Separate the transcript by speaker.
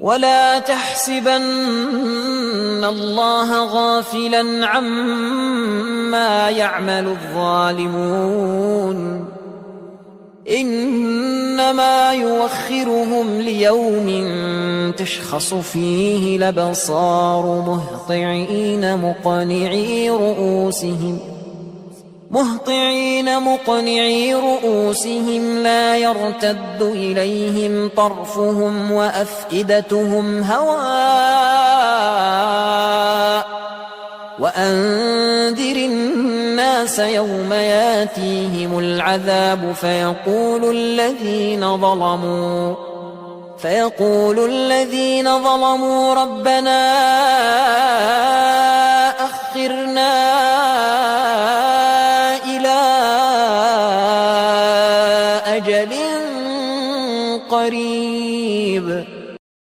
Speaker 1: ولا تحسبن الله غافلا عما يعمل الظالمون إنما يوخرهم ليوم تشخص فيه الأبصار مهطعين مقنعي رؤوسهم لا يرتد إليهم طرفهم وأفئدتهم هواء وأنذر الناس يوم ياتيهم العذاب فيقول الذين ظلموا ربنا